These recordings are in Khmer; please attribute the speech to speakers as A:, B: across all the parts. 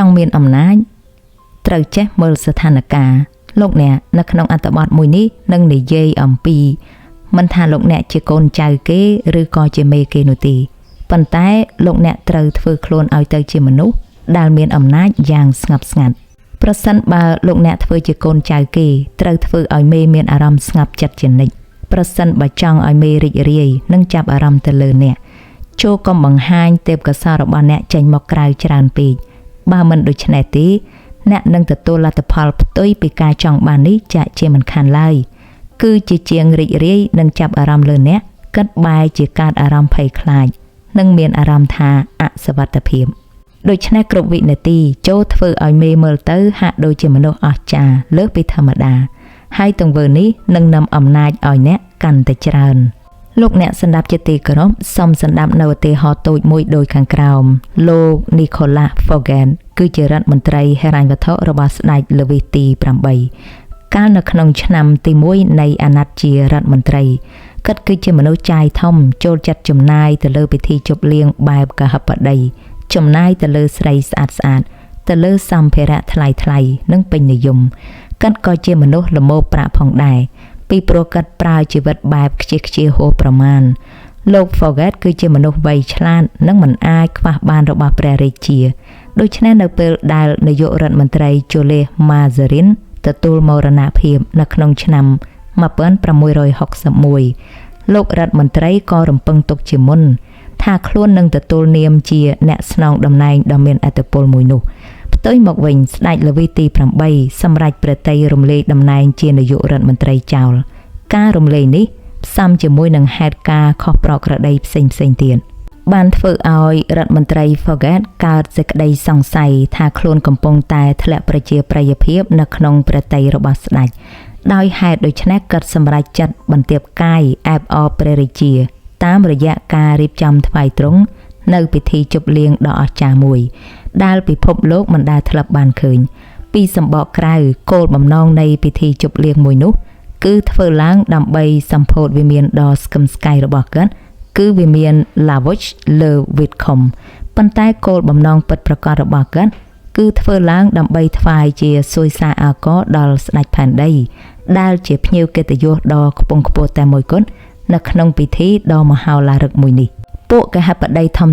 A: ង់មានអំណាចត្រូវចេះមើលស្ថានភាពលោកអ្នកនៅក្នុងអត្ថបទមួយនេះនឹងនិយាយអំពីមិនថាលោកអ្នកជាកូនចៅគេឬក៏ជាមេគេនោះទេប៉ុន្តែលោកអ្នកត្រូវធ្វើខ្លួនឲ្យទៅជាមនុស្សដែលមានអំណាចយ៉ាងស្ងប់ស្ងាត់ប្រសិនបើលោកអ្នកធ្វើជាកូនចៅគេត្រូវធ្វើឲ្យមេមានអារម្មណ៍ស្ងប់ចិត្តជានិច្ចប្រសិនបើចង់ឲ្យមេរីករាយនិងចាប់អារម្មណ៍ទៅលើអ្នកចូលកុំបង្ហាញទេពកោសល្យរបស់អ្នកចេញមកក្រៅច្រើនពេកបើមិនដូច្នេះទេអ្នកនឹងទទួលលទ្ធផលផ្ទុយពីការចង់បាននេះចាក់ជាមិនខានឡើយគឺជាជាងរីករាយនិងចាប់អារម្មណ៍លើអ្នកគិតបែរជាកើតអារម្មណ៍ភ័យខ្លាចនិងមានអារម្មណ៍ថាអសុវត្ថិភាពដូច្នេះគ្រប់វិនាទីចូលធ្វើឲ្យមេមើលទៅហាក់ដូចជាមនុស្សអស្ចារ្យលើសពីធម្មតាហើយទង្វើនេះនឹងនាំអំណាចឲ្យអ្នកកាន់តែច្រើនលោកអ្នកស្ដាប់ជាទីគោរពសូមស្ដាប់នៅឧទាហរណ៍តូចមួយដូចខាងក្រោមលោក Nicholas Fogan គឺជារដ្ឋមន្ត្រីហិរញ្ញវត្ថុរបស់ស្ដេចលូវីសទី8កាលនៅក្នុងឆ្នាំទី1នៃអាណត្តិជារដ្ឋមន្ត្រីគាត់គឺជាមនុស្សចាយធំចូលចិត្តចំណាយទៅលើពិធីជប់លៀងបែបកហបតីចំណាយទៅលើស្រីស្អាតៗទៅលើសម្ភារៈថ្លៃៗនិងពេញនិយមគាត់ក៏ជាមនុស្សល្មោបប្រាក់ផងដែរពីព្រោះគាត់ប្រើជីវិតបែបខ្ជិះខ្ជាហួសប្រមាណលោក Fogat គឺជាមនុស្សវៃឆ្លាតនិងមិនអាចខ្វះបានរបស់ព្រះរាជាដូច្នេះនៅពេលដែលនាយករដ្ឋមន្ត្រី Julius Mazarin ទទួលមរណភាពនៅក្នុងឆ្នាំ1661លោករដ្ឋមន្ត្រីក៏រំពឹងទុកជាមុនថាខ្លួននឹងទទួលនាមជាអ្នកស្នងតំណែងដ៏មានឥទ្ធិពលមួយនោះផ្ទុយមកវិញស្ដេចលូវីសទី8សម្រេចប្រតិរំលែកតំណែងជានាយករដ្ឋមន្ត្រីចោលការរំលែកនេះផ្សំជាមួយនឹងហេតុការណ៍ខុសប្រក្រតីផ្សេងទៀតបានធ្វើឲ្យរដ្ឋមន្ត្រី Fogat កើតសេចក្តីសង្ស័យថាខ្លួនកំពុងតែធ្លាក់ប្រជាប្រិយភាពនៅក្នុងប្រតិរបស់ស្ដេចដោយហេតុដូច្នេះគាត់សម្រេចចិត្តបន្ទាបកាយអែបអរព្រះរាជាតាមរយៈការរៀបចំថ្វាយទ្រង់នៅពិធីជប់លៀងដ៏អស្ចារ្យមួយដែលពិភពលោកមិនដែលធ្លាប់បានឃើញពីសម្បកក្រៅគោលបំណងនៃពិធីជប់លៀងមួយនោះគឺធ្វើឡើងដើម្បីសម្ពោធវិមានដ៏ស្កឹមស្កៃរបស់គាត់គឺវិមាន La Roche Le Vicomte ប៉ុន្តែគោលបំណងពិតប្រាកដរបស់គាត់គឺធ្វើឡើងដើម្បីថ្វាយជាសួយសារអាករដល់ស្ដេចផែនដីដែលជាភ្ញៀវកិត្តិយសដ៏ខ្ពង់ខ្ពស់តែមួយគត់នៅក្នុងពិធីដ៏មហោឡារិកមួយនេះពួកកហបតីធំ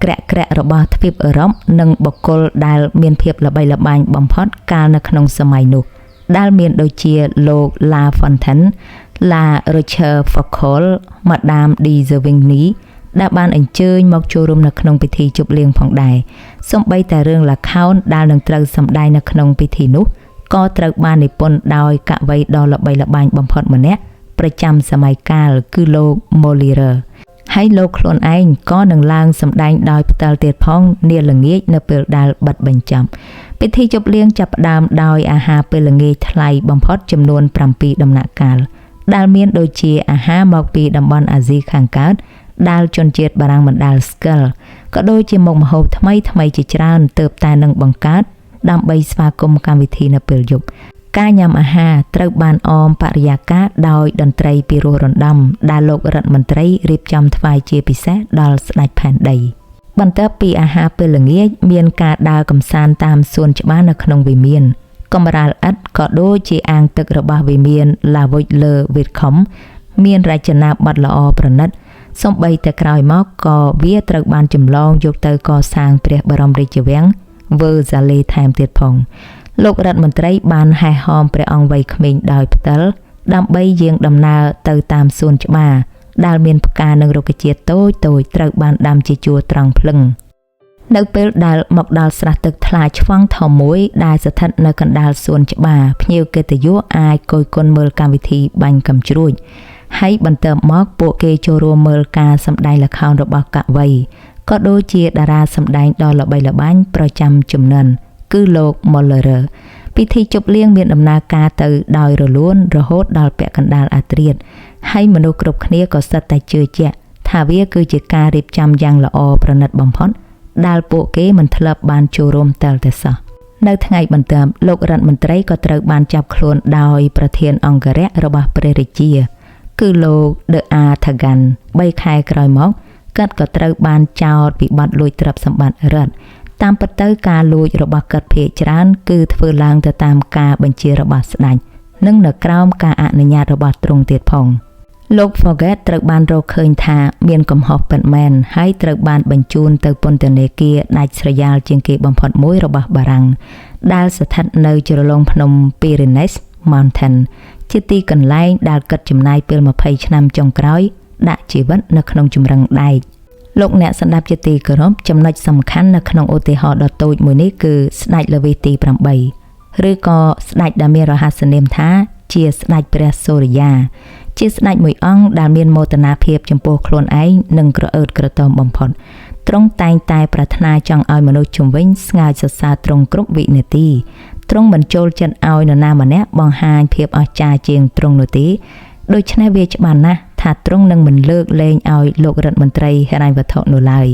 A: ក្រាក់របស់ទ្វីបអឺរ៉ុបនិងបុគ្គលដែលមានភាពល្បីល្បាញបំផុតកាលនៅក្នុងសម័យនោះដែលមានដូចជាលោក La Fontaine, La Rochefoucauld, Madame de Sévigné ដែលបានអញ្ជើញមកចូលរួមនៅក្នុងពិធីជប់លៀងផងដែរសូម្បីតែរឿងល្ខោនដែលនឹងត្រូវសម្ដែងនៅក្នុងពិធីនោះក៏ត្រូវបាននិពន្ធដោយកវីដ៏ល្បីល្បាញបំផុតម្នាក់ប្រចាំសម័យកាលគឺលោក Molière ហើយលោកខ្លួនឯងក៏នឹងឡើងសម្ដែងដោយផ្ទាល់ទៀតផងនាល្ងាចនៅពេលដែលបិទបញ្ចប់ពិធីជប់លៀងចាប់ផ្ដើមដោយអាហារពេលល្ងាចថ្លៃបំផុតចំនួន7ដំណាក់កាលដែលមានដូចជាអាហារមកពីតំបន់អាស៊ីខាងកើតដែលជនជាតិបារាំងបណ្ដាលស្គាល់ក៏ដូចជាមុខម្ហូបថ្មីជាច្រើនទើបតែនឹងបង្កើតដើម្បីស្វាគមន៍កម្មវិធីនៅពេលយប់ការញ៉ាំអាហារត្រូវបានអមបរិយាកាសដោយតន្ត្រីពីរោះរណ្ដំដែលលោករដ្ឋមន្ត្រីរៀបចំថ្វាយជាពិសេសដល់ស្ដេចផែនដីបន្ទាប់ពីអាហារពេលល្ងាចមានការដើរកម្សាន្តតាមសួនច្បារនៅក្នុងវិមានកំរាលឥដ្ឋក៏ដូចជាអាងទឹករបស់វិមាន La Roche Le Vicomte មានរចនាបថល្អប្រណិតសូម្បីតែក្រោយមកក៏វាត្រូវបានចម្លងយកទៅកសាងព្រះបរមរាជវាំង Versailles ថែមទៀតផងលោករដ្ឋមន្ត្រីបានហែហោមព្រះអង្គវ័យក្មេងដោយផ្ទាល់ដើម្បីយាងដំណើរទៅតាមសួនច្បារដែលមានផ្កានិងរុក្ខជាតិតូចត្រូវបានដាំជាជួរត្រង់ភ្លឹងនៅពេលដែលមកដល់ស្រះទឹកថ្លាឆ្វង់ធំមួយដែលស្ថិតនៅកណ្ដាលសួនច្បារភ្ញៀវកិត្តិយសអាចគយគន់មើលកម្មវិធីបាញ់កាំជ្រួចហើយបន្ទាប់មកពួកគេចូលរួមមើលការសម្ដែងល្ខោនរបស់កវីក៏ដូចជាតារាសម្ដែងដ៏ល្បីល្បាញប្រចាំជំនាន់គឺលោក Molière ពិធីជប់លៀងមានដំណើរការទៅដោយរលូនរហូតដល់ពាក់កណ្ដាលអាធ្រាត្រហើយមនុស្សគ្រប់គ្នាក៏សុទ្ធតែជឿជាក់ថាវាគឺជាការរៀបចំយ៉ាងល្អប្រណិតបំផុតដែលពួកគេមិនធ្លាប់បានចូលរួមតែសោះនៅថ្ងៃបន្ទាប់លោករដ្ឋមន្ត្រីក៏ត្រូវបានចាប់ខ្លួនដោយប្រធានអង្គរៈរបស់ព្រះរាជាគឺលោក De Artagan 3 ខែក្រោយមកគាត់ក៏ត្រូវបានចោទពីបទលួចទ្រព្យសម្បត្តិរដ្ឋ តាមពិតទៅការលួចរបស់គាត់ភាគច្រើនគឺធ្វើឡើងទៅតាមការបញ្ជារបស់ស្ដេចនិងនៅក្រោមការអនុញ្ញាតរបស់ទ្រង់ទៀតផងលោក Forget ត្រូវបានរកឃើញថាមានកំហុសពិតមែនហើយត្រូវបានបញ្ជូនទៅពន្ធនាគារដាច់ស្រយាលជាងគេបំផុតមួយរបស់បារាំងដែលស្ថិតនៅជ្រលងភ្នំ Pyrenees Mountain ជាទីកន្លែងដែលគាត់ចំណាយពេល20ឆ្នាំចុងក្រោយដាក់ជីវិតនៅក្នុងជម្រឹងដែកលោកអ្នកស្ដាប់ជាទីគោរពចំណុចសំខាន់នៅក្នុងឧទាហរណ៍ដ៏តូចមួយនេះគឺស្ដេចល្វីទី8ឬក៏ស្ដេចដែលមានរហស្សនាមថាជាស្ដេចព្រះសូរិយាជាស្ដេចមួយអង្គដែលមានមោទនភាពចំពោះខ្លួនឯងនិងក្រអឺតក្រទមបំផុតទ្រង់តែងតែប្រាថ្នាចង់ឲ្យមនុស្សជុំវិញស្ងើចសរសើរទ្រង់គ្រប់វិនាទីទ្រង់មិនចូលចិត្តឲ្យនរណាម្នាក់បង្ហាញភាពអស្ចារ្យជាងទ្រង់នោះទេដូច្នេះវាច្បាស់ណាស់ថាទ្រង់នឹងមិនលើកលែងឲ្យលោករដ្ឋមន្ត្រីហិរញ្ញវត្ថុនោះឡើយ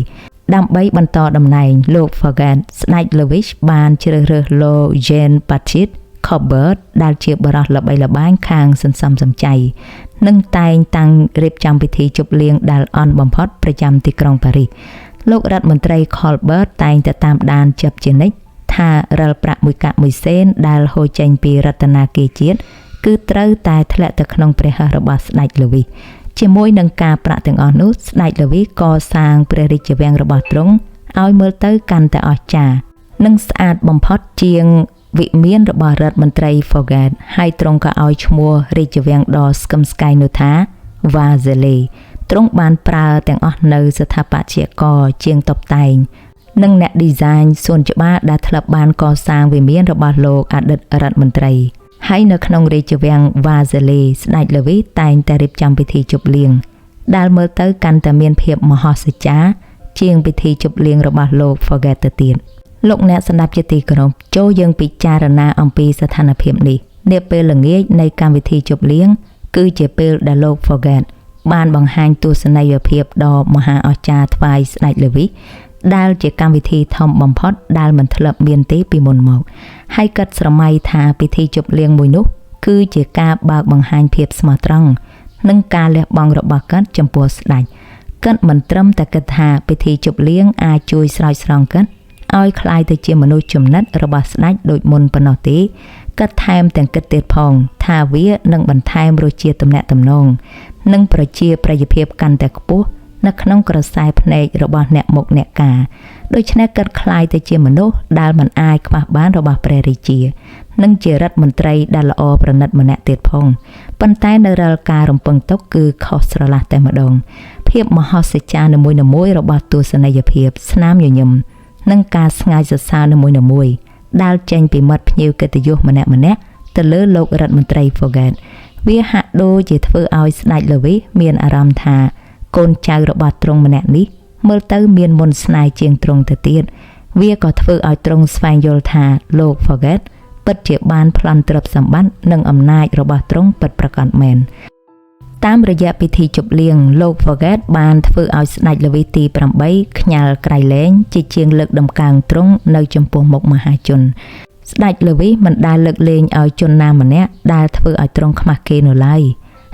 A: ដើម្បីបន្តតំណែងលោក Forget ស្ដេច Louis បានជ្រើសរើសលោក Jean Baptiste Colbert ដែលជាបរិះល្បីល្បាញខាងសន្សំសំចៃនិងតែងតាំងរៀបចំពិធីជប់លៀងដែលអន់បំផុតប្រចាំទីក្រុងប៉ារីសលោករដ្ឋមន្ត្រី Colbert តែងតែតាមដានជាប់ជានិច្ចថារិលប្រាក់មួយកាក់មួយសេនដែលហូរចេញពីរដ្ឋាភិបាលជាតិគឺត្រូវតែធ្លាក់ទៅក្នុងព្រះហស្ថរបស់ស្ដេច Louis ជាមួយនឹងការប្រាក់ទាំងអស់នោះស្ដេច Louis កសាងព្រះរាជវាំងរបស់ទ្រង់ឲ្យមើលទៅកាន់តែអស្ចារ្យនិងស្អាតបំផុតជាងវិមានរបស់រដ្ឋមន្ត្រី Forget ហើយទ្រង់ក៏ឲ្យឈ្មោះរាជវាំងដ៏ស្កឹមស្កៃនោះថា Versailles ទ្រង់បានប្រើទាំងអស់នៅស្ថាបត្យករជាងតុបតែងនិងអ្នកឌីហ្សាញសួនច្បារដែលធ្លាប់បានកសាងវិមានរបស់លោកអតីតរដ្ឋមន្ត្រីហើយនៅក្នុងរាជវាំង Versailles ស្ដេច Louis តែងតែរៀបចំពិធីជប់លៀងដែលមើលទៅកាន់តែមានភាពមហោស្ចារ្យជាងពិធីជប់លៀងរបស់លោក Forget ទៅទៀតលោកអ្នកស្ដាប់ជាទីគោរពចូលយើងពិចារណាអំពីស្ថានភាពនេះនាពេលល្ងាចនៃកម្មវិធីជប់លៀងគឺជាពេលដែលលោក Forget បានបង្ហាញទស្សនីយភាពដ៏មហាអស្ចារ្យថ្វាយស្ដេច Louis ដែលជាកម្មវិធីធំបំផុតដែលមិនធ្លាប់មានទេពីមុនមកហើយគាត់ស្រមៃថាពិធីជប់លៀងមួយនោះគឺជាការបើកបង្ហាញភាពស្មោះត្រង់និងការលះបង់របស់គាត់ចំពោះស្ដេចគាត់មិនត្រឹមតែគិតថាពិធីជប់លៀងអាចជួយស្រោចស្រង់គាត់ឲ្យคล้ายទៅជាមនុស្សចំណិតរបស់ស្ដេចដូចមុនប៉ុណ្ណោះទេគាត់ថែមទាំងគិតទៀតផងថាវានឹងបន្ថែមរសជាតិទំនាក់ទំនងនិងប្រជាប្រិយភាពកាន់តែខ្ពស់នៅក្នុងក្រសែភ្នែករបស់អ្នកមុខអ្នកការដូច្នេះគាត់คล้ายទៅជាមនុស្សដែលមិនអាចខ្វះបានរបស់ព្រះរាជានិងជារដ្ឋមន្ត្រីដែលល្អប្រណិតម្នាក់ទៀតផងប៉ុន្តែនៅរាល់ការរំពឹងទុកគឺខុសស្រឡះតែម្ដងភាពមហោស្ចារ្យនីមួយៗរបស់ទស្សនីយភាពស្នាមញញឹមនិងការស្ងាយសរសើរនីមួយៗដែលចេញពីមាត់ភ្ញៀវកិត្តិយសម្នាក់ៗទៅលើលោករដ្ឋមន្ត្រី Forget វាហាក់ដូចជាធ្វើឲ្យស្ដេច Louis មានអារម្មណ៍ថាកូនចៅរបស់ទ្រង់ម្នាក់នេះមើលទៅមានមន្តស្នេហ៍ជាងទ្រង់ទៅទៀតវាក៏ធ្វើឲ្យទ្រង់ស្វែងយល់ថាលោក Forget ពិតជាបានប្លន់ទ្រព្យសម្បត្តិនិងអំណាចរបស់ទ្រង់ពិតប្រាកដមែនតាមរយៈពិធីជប់លៀងលោក Forget បានធ្វើឲ្យស្ដេច Louis ទី8ខ្ញាល់ក្រៃលែងជាជាងលើកដំកើងទ្រង់នៅចំពោះមុខមហាជនស្ដេច Louis មិនដែលលើកលែងឲ្យជនណាម្នាក់ដែលធ្វើឲ្យទ្រង់ខ្មាស់គេនោះឡើយ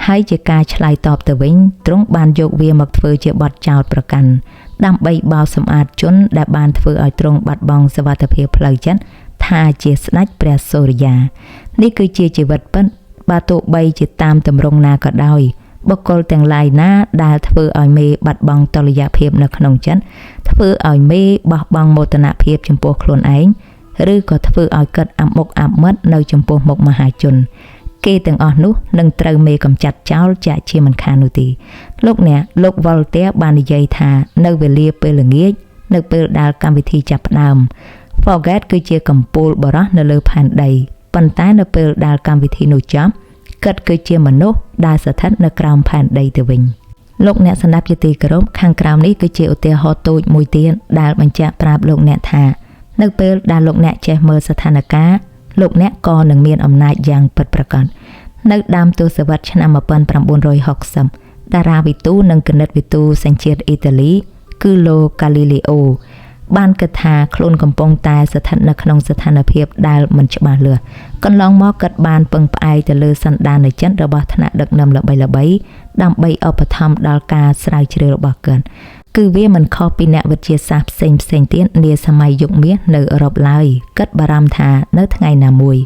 A: ហើយជាការឆ្លើយតបទៅវិញទ្រង់បានយកវាមកធ្វើជាបទចោទប្រកាន់ដើម្បីបោសសម្អាតជនដែលបានធ្វើឲ្យទ្រង់បាត់បង់សុវត្ថិភាពផ្លូវចិត្តថាជាស្ដេចព្រះសូរិយានេះគឺជាជីវិតពិតបើទោះបីជាតាមទម្រង់ណាក៏ដោយបុគ្គលទាំងឡាយណាដែលធ្វើឲ្យមេបាត់បង់តុល្យភាពនៅក្នុងចិត្តធ្វើឲ្យមេបោះបង់មោទនភាពចំពោះខ្លួនឯងឬក៏ធ្វើឲ្យកើតអាប់មុខអាប់មាត់នៅចំពោះមុខមហាជនគេទាំងអស់នោះនឹងត្រូវមេកំចាត់ចោលចាក់ជាមិនខាននោះទេលោក Voltaire បាននិយាយថានៅវេលាពេលល្ងាចនៅពេលដែលកម្មវិធីចាប់ផ្ដើម Forget គឺជាកំពូលបរោះនៅលើផែនដីប៉ុន្តែនៅពេលដែលកម្មវិធីនោះចប់គាត់គឺជាមនុស្សដែលស្ថិតនៅក្រោមផែនដីទៅវិញលោកអ្នកស្ដាប់ជាទីគោរពខាងក្រោមនេះគឺជាឧទាហរណ៍តូចមួយទៀតដែលបញ្ជាក់ប្រាប់លោកអ្នកថានៅពេលដែលលោកអ្នកចេះមើលស្ថានភាពលោកអ្នកក៏នឹងមានអំណាចយ៉ាងពិតប្រាកដនៅដើមទសវត្សរ៍ឆ្នាំ1960តារាវិទូនិងគណិតវិទូសញ្ជាតិអ៊ីតាលីគឺលោក Galileo បានគិតថាខ្លួនកំពុងតែស្ថិតនៅក្នុងស្ថានភាពដែលមិនច្បាស់លាស់កន្លងមកគាត់បានពឹងផ្អែកទៅលើសន្តានចិត្តរបស់ថ្នាក់ដឹកនាំល្បីៗដើម្បីឧបត្ថម្ភដល់ការស្រាវជ្រាវរបស់គាត់ គឺវាមិនខុសពីអ្នកវិទ្យាសាស្ត្រផ្សេងទៀតនាសម័យយុគមាសនៅអឺរ៉ុបឡើយគិតបារម្ភថានៅថ្ងៃណាមួយ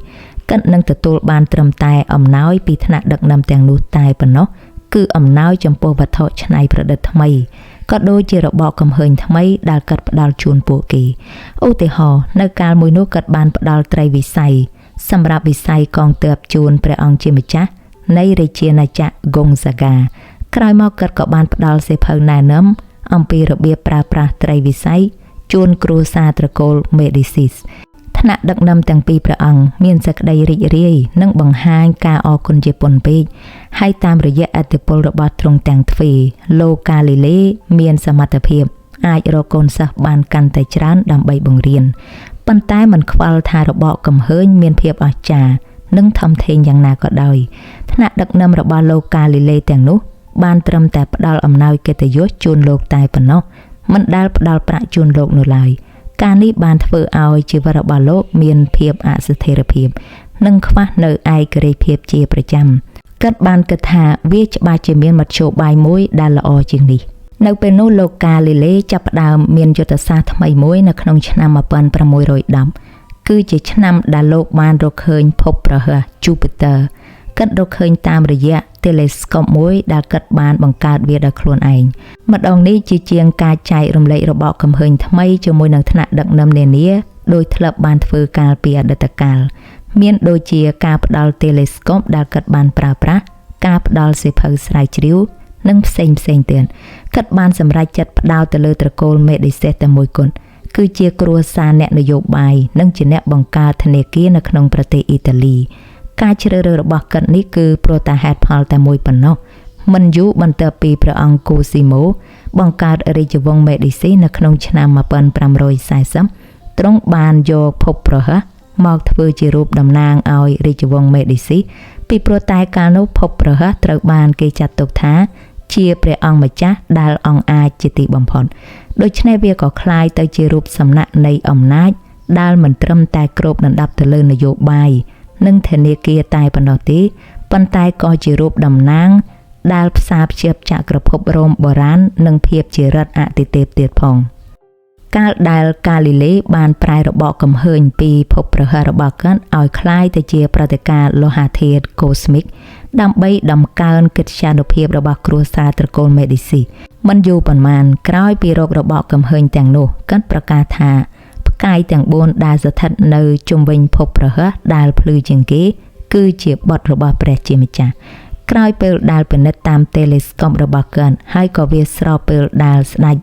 A: គិតនឹងទទួលបានត្រឹមតែអំណោយពីថ្នាក់ដឹកនាំទាំងនោះតែប៉ុណ្ណោះគឺអំណោយចំពោះវត្ថុច្នៃប្រឌិតថ្មីក៏ដូចជារបបកំហើញថ្មីដែលកាត់ផ្ដាល់ជូនពួកគេឧទាហរណ៍នៅកាលមួយនោះកាត់បានផ្ដាល់ត្រីវិស័យសម្រាប់វិស័យកងទ័ពជូនព្រះអង្គជាម្ចាស់នៃរាជាណាចក្រហ្គុងសាហ្គាក្រោយមកកាត់ក៏បានផ្ដាល់សៀវភៅណែនាំអំពីរបៀបប្រើប្រាស់ត្រីវិស័យជូនគ្រួសារត្រកូលមេឌីស៊ីសថ្នាក់ដឹកនាំទាំងពីរព្រះអង្គមានសេចក្តីរីករាយនិងបង្ហាញការអរគុណជាពន់ពេកហើយតាមរយៈឥទ្ធិពលរបស់ទ្រង់ទាំងទ្វេលោកកាលីលេមានសមត្ថភាពអាចរកកូនសិស្សបានកាន់តែច្រើនដើម្បីបង្រៀនប៉ុន្តែមិនខ្វល់ថារបបកំហើញមានភាពអស្ចារ្យនិងធំធេងយ៉ាងណាក៏ដោយថ្នាក់ដឹកនាំរបស់លោកកាលីលេទាំងនោះបានត្រឹមតែផ្ដល់អំណោយកិត្តិយសជូនលោកតែប៉ុណ្ណោះមិនដែលផ្ដល់ប្រាក់ជូនលោកនោះឡើយការនេះបានធ្វើឲ្យជីវិតរបស់លោកមានភាពអស្ថិរភាពនិងខ្វះនៅឯករាជ្យភាពជាប្រចាំគិតបានគិតថាវាច្បាស់ជាមានមធ្យោបាយមួយដែលល្អជាងនេះនៅពេលនោះលោកកាលីលេចាប់ផ្ដើមមានយុទ្ធសាស្ត្រថ្មីមួយនៅក្នុងឆ្នាំ1610គឺជាឆ្នាំដែលលោកបានរកឃើញភពព្រហស្បតិ៍ Jupiter គិតរកឃើញតាមរយៈ telescope មួយដែលគិតបានបង្កើតវាដោយខ្លួនឯងម្ដងនេះជាជាងការចែករំលែករបបកំហើញថ្មីជាមួយនឹងថ្នាក់ដឹកនាំនានាដោយធ្លាប់បានធ្វើកាលពីអតីតកាលមានដូចជាការផ្ដល់ telescope ដែលគិតបានប្រើប្រាស់ការផ្ដល់សៀវភៅស្រាវជ្រាវនិងផ្សេងទៀតគិតបានសម្រេចចិត្តផ្ដោតទៅលើត្រកូលមេឌីសេសតែមួយគត់គឺជាគ្រួសារអ្នកនយោបាយនិងជាអ្នកបង្កើតធនាគារនៅក្នុងប្រទេសអ៊ីតាលីការជ្រើសរើសរបស់កិត្តនេះគឺព្រោះតែហេតុផលតែមួយប៉ុណ្ណោះមិនយូរបន្ទាប់ពីព្រះអង្គកូស៊ីម៉ូបង្កើតរាជវង្សមេឌីស៊ីនៅក្នុងឆ្នាំ1540ទ្រង់បានយកភពព្រហស្បតិ៍មកធ្វើជារូបតំណាងឲ្យរាជវង្សមេឌីស៊ីពីព្រោះតែកាលនោះភពព្រហស្បតិ៍ត្រូវបានគេចាត់ទុកថាជាព្រះអង្គម្ចាស់ដែលអង្អាចជាទីបំផុតដូច្នេះវាក៏คล้ายទៅជារូបសំណាកនៃអំណាចដែលមិនត្រឹមតែគ្របដណ្ដប់ទៅលើនយោបាយនិងធនាគារតែប៉ុណ្ណោះទេប៉ុន្តែក៏ជារូបតំណាងដែលផ្សារភ្ជាប់ចក្រភពរ៉ូមបុរាណនិងភាពជារដ្ឋអាទិទេពទៀតផងកាលដែលកាលីលេបានប្រែរបបកំហើញពីភពព្រហស្បតិ៍របស់គាត់ឲ្យคล้ายទៅជាព្រឹត្តិការណ៍លោហាធាតុកូស្មិកដើម្បីដំកើងកិត្យានុភាពរបស់គ្រួសារត្រកូលមេឌីស៊ីមិនយូរប៉ុន្មានក្រោយពីរករបបកំហើញទាំងនោះគាត់ប្រកាសថាផ្កាយទាំង4ដែលស្ថិតនៅជុំវិញភពព្រហស្បតិ៍ដែលភ្លឺជាងគេគឺជាបុត្ររបស់ព្រះជាម្ចាស់ក្រោយពេលដែលពិនិត្យតាម telescope របស់គាត់ហើយក៏វាស្របពេលដែលស្ដេច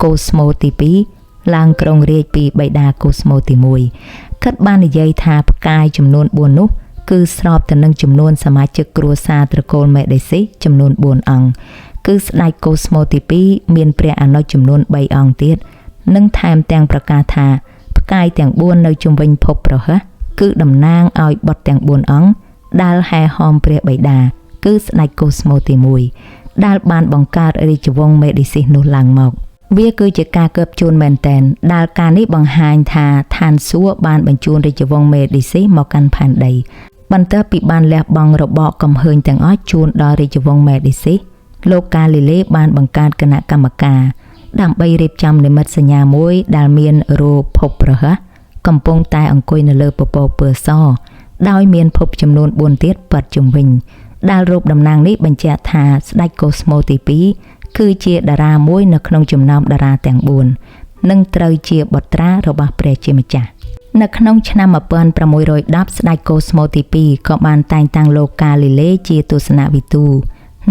A: កូស្ម៉ូទី2ឡើងគ្រងរាជ្យពីបិតាកូស្ម៉ូទី1គាត់បាននិយាយថាផ្កាយចំនួន4នោះគឺស្របទៅនឹងចំនួនសមាជិកគ្រួសារត្រកូលមេឌីស៊ីចំនួន4អង្គគឺស្ដេចកូស្ម៉ូទី2មានព្រះអនុជចំនួន3អង្គទៀតនិងថែមទាំងប្រកាសថាផ្កាយទាំង4នៅជុំវិញភពព្រហស្បតិ៍គឺតំណាងឲ្យបុត្រទាំង4អង្គដែលហែហោមព្រះបិតាគឺស្ដេចកូស្ម៉ូទី1ដែលបានបង្កើតរាជវង្សមេឌីស៊ីនោះឡើងមកវាគឺជាការកើបជូនមែនទែនដែលការនេះបង្ហាញថាឋានសួគ៌បានបញ្ជូនរាជវង្សមេឌីស៊ីមកកាន់ផែនដីបន្ទាប់ពីបានលះបង់របបកំហើញទាំងអស់ជូនដល់រាជវង្សមេឌីស៊ីលោកកាលីលេបានបង្កើតគណៈកម្មការដើម្បីរៀបចំនិមិត្តសញ្ញាមួយដែលមានរូបភពព្រហស្បតិ៍កំពុងតែអង្គុយនៅលើពពកពណ៌សដោយមានភពចំនួន4ទៀតព័ទ្ធជុំវិញដែលរូបតំណាងនេះបញ្ជាក់ថាស្ដេចកូស្ម៉ូទី2គឺជាតារាមួយនៅក្នុងចំណោមតារាទាំង4និងត្រូវជាបុត្រារបស់ព្រះជាម្ចាស់នៅក្នុងឆ្នាំ1610ស្ដេចកូស្ម៉ូទី2ក៏បានតែងតាំងលោកកាលីលេជាទស្សនវិទូ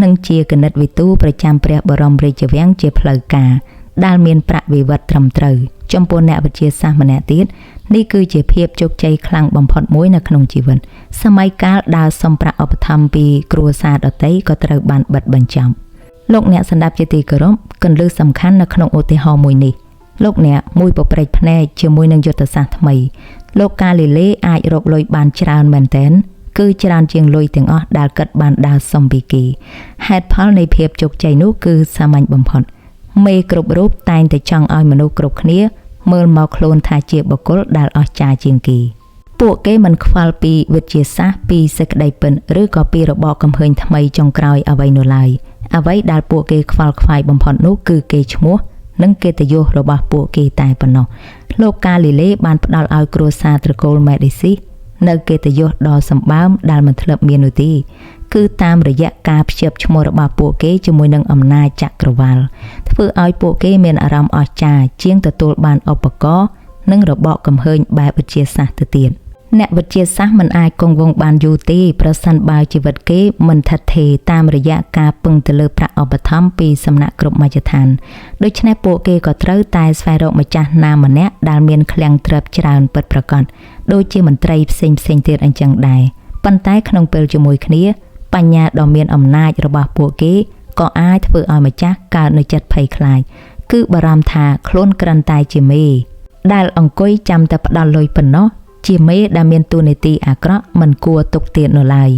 A: និងជាគណិតវិទូប្រចាំព្រះបរមរាជវាំងជាផ្លូវការដែលមានប្រាក់វិវត្តត្រឹមត្រូវចំពោះអ្នកវិទ្យាសាស្ត្រម្នាក់ទៀតនេះគឺជាភាពជោគជ័យខ្លាំងបំផុតមួយនៅក្នុងជីវិតសម័យកាលដែលសំប្រាក់ឧបត្ថម្ភពីគ្រួសារដទៃក៏ត្រូវបានបិទបញ្ចប់លោកអ្នកស្ដាប់ជាទីគោរពគន្លឹះសំខាន់នៅក្នុងឧទាហរណ៍មួយនេះលោកអ្នកមួយពព្រែកភ្នែកជាមួយនឹងយុទ្ធសាស្ត្រថ្មីលោកកាលីលេអាចរកលុយបានច្រើនមែនទែនគឺច្រើនជាងលុយទាំងអស់ដែលគាត់បានដើរសុំពីគេហេតុផលនៃភាពជោគជ័យនោះគឺសាមញ្ញបំផុតមេគ្រប់រូបតែងតែចង់ឲ្យមនុស្សគ្រប់គ្នាមើលមកខ្លួនថាជាបុគ្គលដែលអស្ចារ្យជាងគេពួកគេមិនខ្វល់ពីវិទ្យាសាស្ត្រពីសេចក្តីពិតឬក៏ពីរបបកំហើញថ្មីចុងក្រោយអ្វីនោះឡើយអ្វីដែលពួកគេខ្វល់ខ្វាយបំផុតនោះគឺគេឈ្មោះ និងកិត្តិយសរបស់ពួកគេតែប៉ុណ្ណោះលោកកាលីលេបានផ្ដល់ឲ្យគ្រួសារត្រកូល Medici នៅកិត្តិយសដ៏សម្បើមដែលមិនធ្លាប់មាននោះទេគឺតាមរយៈការភ្ជាប់ឈ្មោះរបស់ពួកគេជាមួយនឹងអំណាចចក្រវាឡធ្វើឲ្យពួកគេមានអារម្មណ៍អស្ចារ្យជាងទទួលបានឧបករណ៍និងរបបកំហើញបែបវិទ្យាសាស្ត្រទៅទៀតអ្នកវិទ្យាសាស្ត្រមិនអាចគង់វង្សបានយូរទេប្រសិនបើជីវិតគេមិនថិតថេរតាមរយៈការពឹងទៅលើប្រាក់ឧបត្ថម្ភពីសំណាក់គ្រប់មជ្ឈដ្ឋានដូច្នេះពួកគេក៏ត្រូវតែស្វែងរកម្ចាស់ណាម្នាក់ដែលមានឃ្លាំងទ្រព្យច្រើនពិតប្រាកដដូចជាមន្ត្រីផ្សេងទៀតអញ្ចឹងដែរប៉ុន្តែក្នុងពេលជាមួយគ្នាបញ្ញាដ៏មានអំណាចរបស់ពួកគេក៏អាចធ្វើឲ្យម្ចាស់កើតនៅចិត្តភ័យខ្លាចគឺបារម្ភថាខ្លួនគ្រាន់តែជាមេដែលអង្គុយចាំតែផ្ដាល់លុយប៉ុណ្ណោះជាមេដែលមានតួនាទីអាក្រក់មិនគួរទុកទៀតនៅឡើយ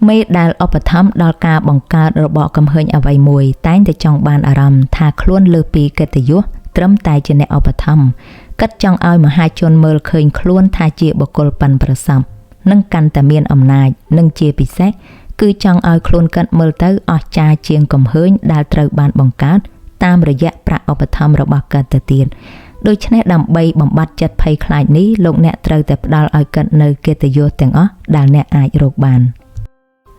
A: មេដែលឧបត្ថម្ភដល់ការបង្កើតរបបកំហើញអ្វីមួយតែងតែចង់បានអារម្មណ៍ថាខ្លួនលើសពីកិត្តិយសត្រឹមតែជាអ្នកឧបត្ថម្ភគិតចង់ឲ្យមហាជនមើលឃើញខ្លួនថាជាបុគ្គលប៉ិនប្រសប់និងកាន់តែមានអំណាចនិងជាពិសេសគឺចង់ឲ្យខ្លួនកាត់មើលទៅអស្ចារ្យជាងកំហើញដែលត្រូវបានបង្កើតតាមរយៈប្រាក់ឧបត្ថម្ភរបស់កាត់ទៅទៀតដូច្នេះដើម្បីបំបត្តិចិត្តភ័យខ្លាចនេះលោកអ្នកត្រូវតែផ្ដល់ឲ្យកាត់នៅកិត្តិយសទាំងអស់ដែលអ្នកអាចរកបាន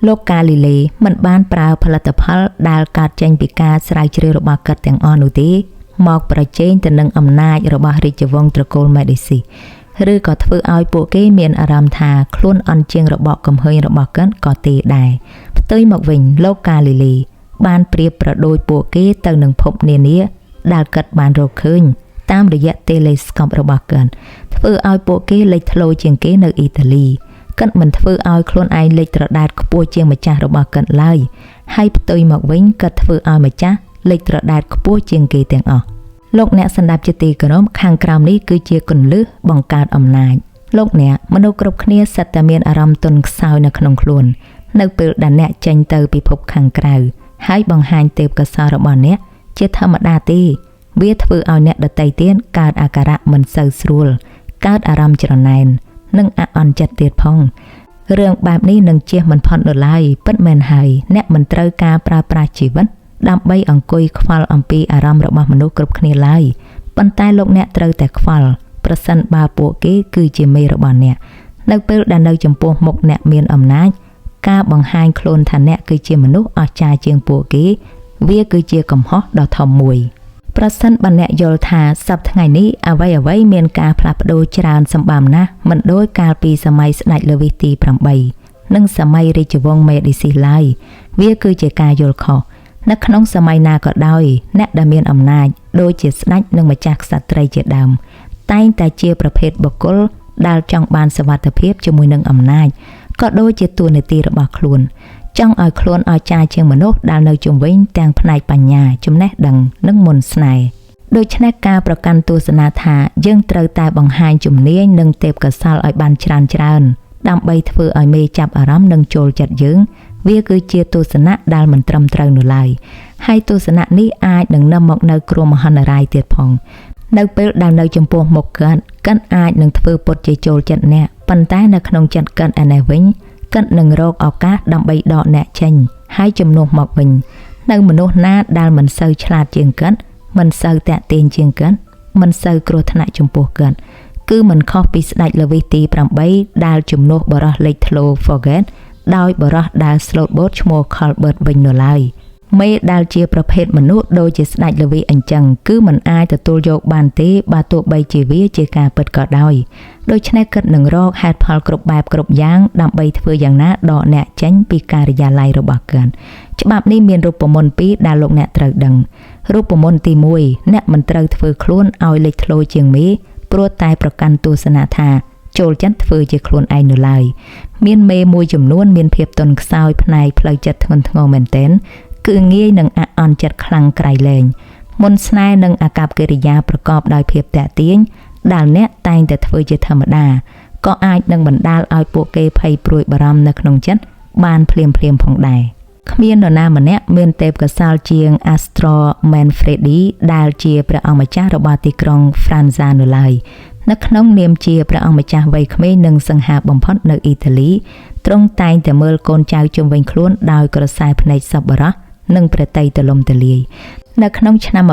A: លោកកាលីលេមិនបានប្រើផលិតផលដែលកើតចេញពីការស្រាវជ្រាវរបស់កាត់ទាំងអស់នោះទេមកប្រជែងទៅនឹងអំណាចរបស់រាជវង្សត្រកូល Medici ឬក៏ធ្វើឲ្យពួកគេមានអារម្មណ៍ថាខ្លួនអន់ជាងរបបកំហើញរបស់កាត់ក៏ទេដែរផ្ទុយមកវិញលោកកាលីលេបានប្រៀបប្រដូចពួកគេទៅនឹងភពនានាដែលកាត់បានរកឃើញតាមរយៈ telescope របស់កាត់ធ្វើឲ្យពួកគេលេចធ្លោជាងគេនៅអ៊ីតាលីកាត់មិនធ្វើឲ្យខ្លួនឯងលេចត្រដែតខ្ពស់ជាងម្ចាស់របស់កាត់ឡើយហើយផ្ទុយមកវិញកាត់ធ្វើឲ្យម្ចាស់លេចត្រដែតខ្ពស់ជាងគេទាំងអស់លោកអ្នកស្ដាប់ជាទីគោរពខាងក្រោមនេះគឺជាគន្លឹះបង្កើតអំណាចលោកអ្នកមនុស្សគ្រប់គ្នាសិតតែមានអារម្មណ៍ទន់ខ្សោយនៅក្នុងខ្លួននៅពេលដែលអ្នកចេញទៅពិភពខាងក្រៅហើយបង្ហាញទេពកោសល្យរបស់អ្នកជាធម្មតាទេវាធ្វើឲ្យអ្នកដទៃទៀតកើតអាការៈមិនសូវស្រួលកើតអារម្មណ៍ច្រណែននិងអអន់ចិត្តទៀតផងរឿងបែបនេះនឹងជៀសមិនផុតនៅឡើយពិតមែនហើយអ្នកមិនត្រូវការប្រើប្រាស់ជីវិតដើម្បីអង្គុយខ្វល់អំពីអារម្មណ៍របស់មនុស្សគ្រប់គ្នាឡើយប៉ុន្តែលោកអ្នកត្រូវតែខ្វល់ប្រសិនបើពួកគេគឺជាមេរបស់អ្នកនៅពេលដែលនៅចំពោះមុខអ្នកមានអំណាចការបង្ហាញខ្លួនថាអ្នកគឺជាមនុស្សអស្ចារ្យជាងពួកគេវាគឺជាកំហុសដ៏ធំមួយប្រសិនបើអ្នកយល់ថាសប្តាហ៍ថ្ងៃនេះអ្វីមានការផ្លាស់ប្ដូរច្រើនសម្បើមណាស់មិនដូចកាលពីសម័យស្ដេចលូវីសទី8និងសម័យរាជវង្ស Medici ឡើយវាគឺជាការយល់ខុសនៅក្នុងសម័យណាក៏ដោយអ្នកដែលមានអំណាចដូចជាស្ដេចនិងម្ចាស់ក្សត្រីជាដើមតែងតែជាប្រភេទបុគ្គលដែលចង់បានសុវត្ថិភាពជាមួយនឹងអំណាចក៏ដូចជាតួនាទីរបស់ខ្លួនចង់ឲ្យខ្លួនអស្ចារ្យជាងមនុស្សដែលនៅជុំវិញទាំងផ្នែកបញ្ញាចំណេះដឹងនិងមន្តស្នេហ៍ដូច្នេះការប្រកាន់ទស្សនាថាយើងត្រូវតែបង្ហាញជំនាញនិងទេពកោសល្យឲ្យបានច្រើនដើម្បីធ្វើឲ្យមេចាប់អារម្មណ៍និងចូលចិត្តយើងវាគឺជាទស្សនៈដែលមិនត្រឹមត្រូវនោះឡើយហើយទស្សនៈនេះអាចនឹងនាំមកនៅគ្រោះមហន្តរាយទៀតផងនៅពេលដែលនៅចំពោះមុខកាត់អាចនឹងធ្វើពុតជាចូលចិត្តអ្នកប៉ុន្តែនៅក្នុងចិត្តកាត់ឯនេះវិញកាត់នឹងរកឱកាសដើម្បីដកអ្នកចេញហើយជំនួសមកវិញនៅមនុស្សណាដែលមិនសូវឆ្លាតជាងកាត់មិនសូវតាក់ទាញជាងកាត់មិនសូវគ្រោះថ្នាក់ចំពោះកាត់គឺមិនខុសពីស្ដេចលូវីសទី8ដែលជំនួសបរិះលេចធ្លោ Forget ដោយបរិះដែល Slot Boat ឈ្មោះ Colbert វិញនៅឡើយមេដែលជាប្រភេទមនុស្សដូចជាស្ដេចលូវីអញ្ចឹងគឺមិនអាចទទួលយកបានទេបើទោះបីជាវាជាការពិតក៏ដោយដូច្នេះគិតនឹងរកហេតុផលគ្រប់បែបគ្រប់យ៉ាងដើម្បីធ្វើយ៉ាងណាដកអ្នកចេញពីការិយាល័យរបស់គាត់ច្បាប់នេះមានរូបមន្តពីរដែលលោកអ្នកត្រូវដឹងរូបមន្តទី1អ្នកមិនត្រូវធ្វើខ្លួនឲ្យលេចធ្លោជាងមេព្រោះតែប្រកាន់ទស្សនៈថាចូលចិត្តធ្វើជាខ្លួនឯងនៅឡើយមានមេមួយចំនួនមានភាពទន់ខ្សោយផ្នែកផ្លូវចិត្តធ្ងន់ធ្ងរមែនទែនគឺងាយនឹងអអន់ចិត្តខ្លាំងក្រៃលែងមុនស្នេហ៍និងអាកប្បកិរិយាប្រកបដោយភាពតាក់ទាញដែលអ្នកតែងតែធ្វើជាធម្មតាក៏អាចនឹងបណ្ដាលឲ្យពួកគេភ័យព្រួយបារម្ភនៅក្នុងចិត្តបានភ្លាមផងដែរគ្មាននរណាម្នាក់មានទេពកោសល្យជាង Astro Manfredi ដែលជាព្រះអង្គម្ចាស់របស់ទីក្រុង Faenza នៅឡើយនៅក្នុងនាមជាព្រះអង្គម្ចាស់វ័យក្មេងនិងសង្ហាបំផុតនៅអ៊ីតាលីទ្រង់តែងតែមើលកូនចៅជុំវិញខ្លួនដោយក្រសែភ្នែកសប្បុរសនិងព្រះតីទលំទលាយ នៅក្នុងឆ្នាំ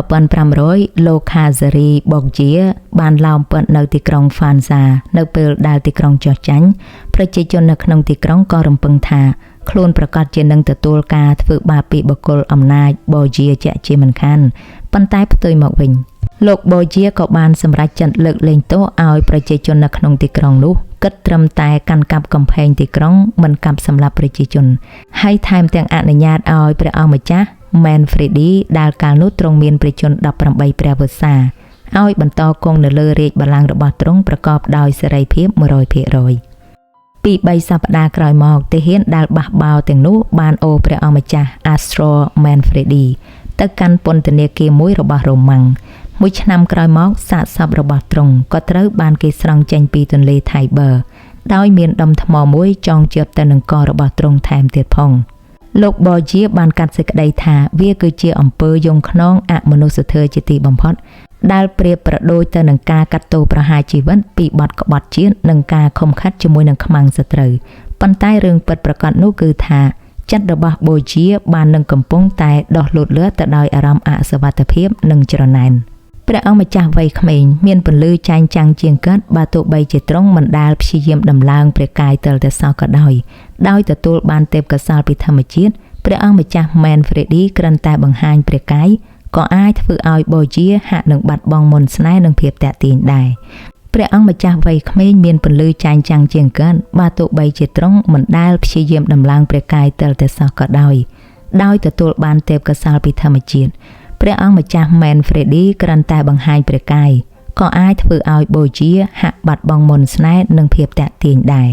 A: 1500លោកខាហ្សារីបូកជាបានឡោមព័ទ្ធនៅទីក្រុងហ្វានសានៅពេលដែលទីក្រុងចុះចាញ់ប្រជាជននៅក្នុងទីក្រុងក៏រំពឹងថាខ្លួនប្រកាសជានឹងទទួលការធ្វើបាបពីបុគ្គលអំណាចបូជាជាក់ជាមិនខានប៉ុន្តែផ្ទុយមកវិញលោកបូជាក៏បានសម្រេចចិត្តលើកលែងទោសឲ្យប្រជាជននៅក្នុងទីក្រុងនោះគិតត្រឹមតែកាន់កាប់កំផែងទីក្រុងមិនកាប់សម្លាប់ប្រជាជនហើយថែមទាំងអនុញ្ញាតឲ្យព្រះអង្គម្ចាស់មែនហ្វ្រេឌីដែលកាលនោះទ្រង់មានព្រះជន្ម18ព្រះវស្សាឲ្យបន្តគង់នៅលើរាជបល្ល័ង្ករបស់ទ្រង់ប្រកបដោយសេរីភាព 100%ពី3សប្តាហ៍ក្រោយមកទាហានដែលបះបោរទាំងនោះបានអូព្រះអង្គម្ចាស់ Astro Manfredi ទៅកាន់ពន្ធនាគារមួយរបស់រ៉ូម៉ាំងមួយឆ្នាំក្រោយមកសាកសពរបស់ទ្រង់ក៏ត្រូវបានគេស្រង់ចេញពីទន្លេ Tiber ដោយមានដុំថ្មមួយចងជាប់ទៅនឹងករបស់ទ្រង់ថែមទៀតផងលោកបូជាបានកាត់សេចក្តីថាវាគឺជាអំពើយង់ខ្នងអមនុស្សធម៌ជាទីបំផុតដែលប្រៀបប្រដូចទៅនឹងការកាត់ទោសប្រហារជីវិតពីបទក្បត់ជាតិនិងការខំខាត់ជាមួយនឹងខ្មាំងសត្រូវប៉ុន្តែរឿងពិតប្រាកដនោះគឺថាចិត្តរបស់បូជាបាននឹងកំពុងតែដោះលូតលាស់ទៅដោយអារម្មណ៍អសុវត្ថិភាពនិងច្រណែនព្រះអង្គម្ចាស់វ័យក្មេងមានពន្លឺចែងចាំងជាងកាត់បើទោះបីជាទ្រង់មិនដែលព្យាយាមដំឡើងព្រះកាយទិលតែសោះក៏ដោយទទួលបានទេពកោសល្យពីធម្មជាតិព្រះអង្គម្ចាស់មែនហ្វ្រេឌីគ្រាន់តែបង្ហាញព្រះកាយក៏អាចធ្វើឲ្យបូជាហាក់នឹងបាត់បង់មន្តស្នេហ៍និងភាពតាក់ទាញដែរព្រះអង្គម្ចាស់វ័យក្មេងមានពន្លឺចែងចាំងជាងកាត់បើទោះបីជាទ្រង់មិនដែលព្យាយាមដំឡើងព្រះកាយទិលតែសោះក៏ដោយទទួលបានទេពកោសល្យពីធម្មជាតិព្រះអង្គម្ចាស់មែនហ្វ្រេឌីគ្រាន់តែបង្ហាញព្រះកាយក៏អាចធ្វើឲ្យបូជាហាក់បាត់បង់មន្តស្នេហ៍និងភាពតាក់ទាញដែរ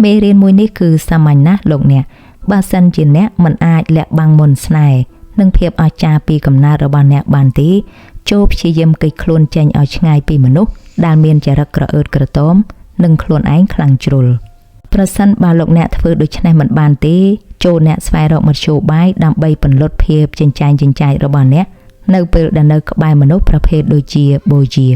A: មេរៀនមួយនេះគឺសាមញ្ញណាស់លោកអ្នកបើសិនជាអ្នកមិនអាចលាក់បាំងមន្តស្នេហ៍និងភាពអស្ចារ្យពីកំណើតរបស់អ្នកបានទេចូលព្យាយាមគេចខ្លួនចេញឲ្យឆ្ងាយពីមនុស្សដែលមានចរិតក្រអឺតក្រទមនិងខ្លួនឯងខ្លាំងជ្រុលប្រសិនបើលោកអ្នកធ្វើដូច្នេះមិនបានទេចូលអ្នកស្វែងរកមធ្យោបាយដើម្បីពន្លត់ភាពចិញ្ចែងចិញ្ចែងរបស់អ្នកនៅពេលដែលនៅក្បែរមនុស្សប្រភេទដូចជាបូជា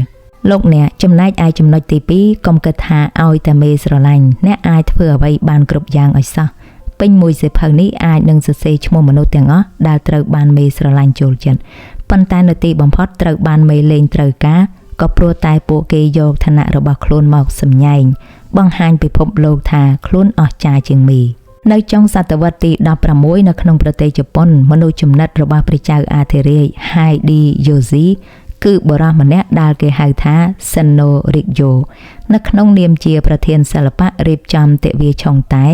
A: លោកអ្នកចំណែកឯចំណុចទី2កុំគិតថាឲ្យតែមេស្រឡាញ់អ្នកអាចធ្វើអ្វីបានគ្រប់យ៉ាងឲ្យសោះពេញមួយសៀវភៅនេះអាចនឹងសរសេរឈ្មោះមនុស្សទាំងអស់ដែលត្រូវបានមេស្រឡាញ់ចូលចិត្តប៉ុន្តែនៅទីបំផុតត្រូវបានមេលេងត្រូវការក៏ព្រោះតែពួកគេយកឋានៈរបស់ខ្លួនមកសម្ញែងបង្ហាញពិភពលោកថាខ្លួនអស្ចារ្យជាងមេនៅចុងសតវត្សទី16នៅក្នុងប្រទេសជប៉ុនមនុស្សចំណិតរបស់ព្រះចៅអាធិរាជ Heidi Yoshi គឺបុរសម្នាក់ដែលគេហៅថា Senno Rikyo នៅក្នុងនាមជាប្រធានសិល្បៈរៀបចំទិវាឆុងតែ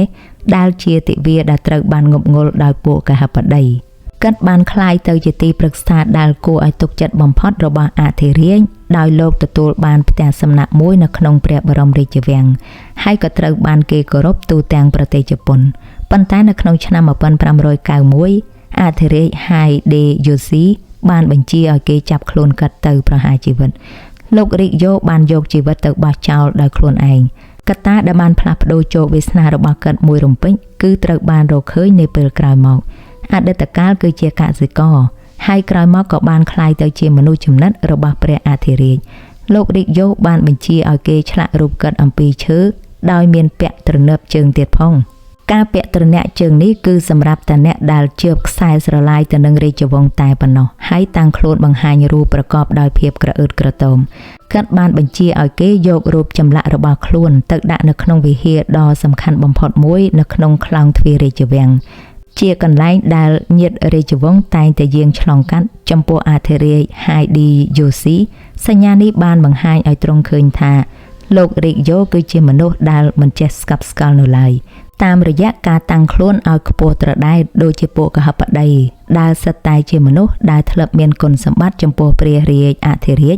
A: ដែលជាទិវាដែលត្រូវបានងប់ងល់ដោយពួកកហបតីកិនបានคล้ายទៅជាទីប្រឹក្សាដែលគួរឲ្យទុកចិត្តបំផុតរបស់អធិរាជដោយលោកទទួលបានផ្ទះសំណាក់មួយនៅក្នុងព្រះបរមរាជវាំងហើយក៏ត្រូវបានគេគោរពទូទាំងប្រទេសជប៉ុនប៉ុន្តែនៅក្នុងឆ្នាំ1591អធិរាជ Heidi Yoshi បានបញ្ជាឲ្យគេចាប់ខ្លួនកាត់ទៅប្រហារជីវិតលោករីកយោបានយកជីវិតទៅបោះចោលដោយខ្លួនឯងកត្តាដែលបានផ្លាស់ប្ដូរជោគវាសនារបស់គាត់មួយរំពេចគឺត្រូវបានរកឃើញនៅពេលក្រោយមកអតីតកាលគឺជាកសិករហើយក្រោយមកក៏បានក្លាយទៅជាមនុស្សចំណិតរបស់ព្រះអធិរាជលោករីកយោបានបញ្ជាឲ្យគេឆ្លាក់រូបគាត់អំពីឈើដោយមានពាក់ទ្រនាប់ជើងទៀតផងការពាក់ទ្រនាប់ជើងនេះគឺសម្រាប់តែអ្នកដែលជាប់ខ្សែស្រឡាយទៅនឹងរាជវង្សតែប៉ុណ្ណោះហើយតាំងខ្លួនបង្ហាញរូបប្រកបដោយភាពក្រអឺតក្រទមគាត់បានបញ្ជាឲ្យគេយករូបចម្លាក់របស់ខ្លួនទៅដាក់នៅក្នុងវិហារដ៏សំខាន់បំផុតមួយនៅក្នុងខ្លោងទ្វាររាជវាំងជាកន្លែងដែលញាតិរាជវង្សតែងតែយាងឆ្លងកាត់ចំពោះអធិរាជ Heidi Yoshi សញ្ញានេះបានបង្ហាញឲ្យទ្រង់ឃើញថាលោករីកយោគឺជាមនុស្សដែលមិនចេះស្កប់ស្កល់នៅឡើយតាមរយៈការតាំងខ្លួនឲ្យខ្ពស់ត្រដែតដូចជាពួកកហបតីដែលសិតតែជាមនុស្សដែលធ្លាប់មានគុណសម្បត្តិចំពោះព្រះរាជអធិរាជ